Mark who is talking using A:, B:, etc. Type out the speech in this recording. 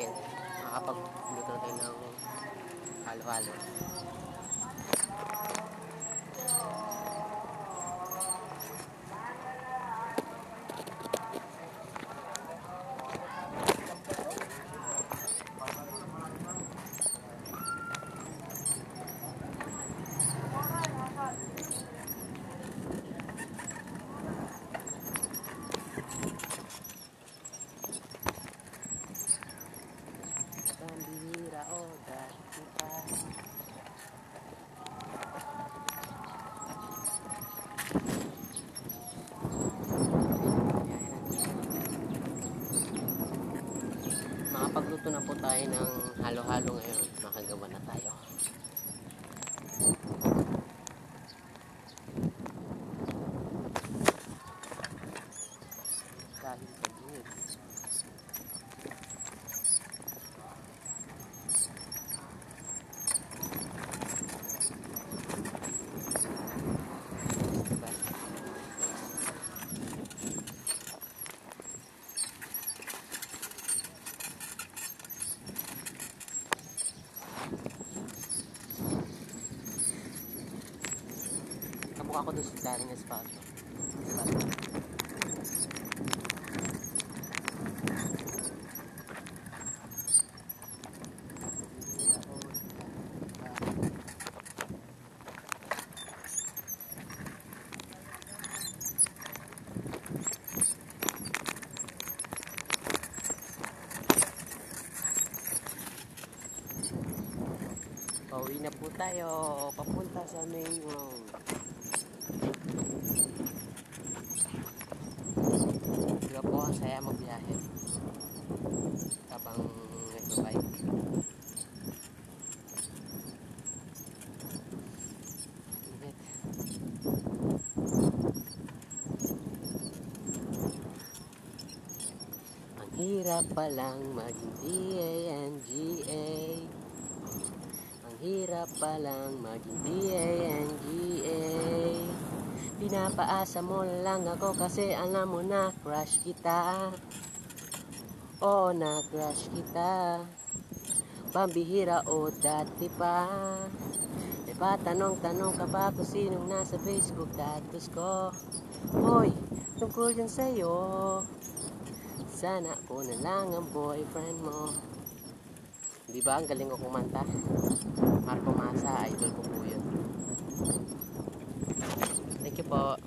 A: natin. Makakapagluto tayo ng halo-halo. Pambihira o dati pa. Makapagluto na po tayo ng halo-halo ngayon. Makagawa na tayo. Dahil sa init. Kamukha ko doon sa daring espasyo. Pauwi na po tayo. Papunta sa main road. Diba po, ang saya magbiyahe habang nagbabike. Init. Ang hirap palang maging D-A-N-G-A. Ang hirap palang maging D-A-N-G-A. Pinapaasa mo lang ako kasi alam mo na crush kita. Oo, na crush kita. Pambihira o dati pa. May patanong-tanong ka ba kung sinong nasa Facebook status ko? Hoy, tungkol yan sa'yo. Sana ako na lang ang boyfriend mo. Diba ang galing ko kumanta? Marco Masa, idol ko po yun. Thank you po.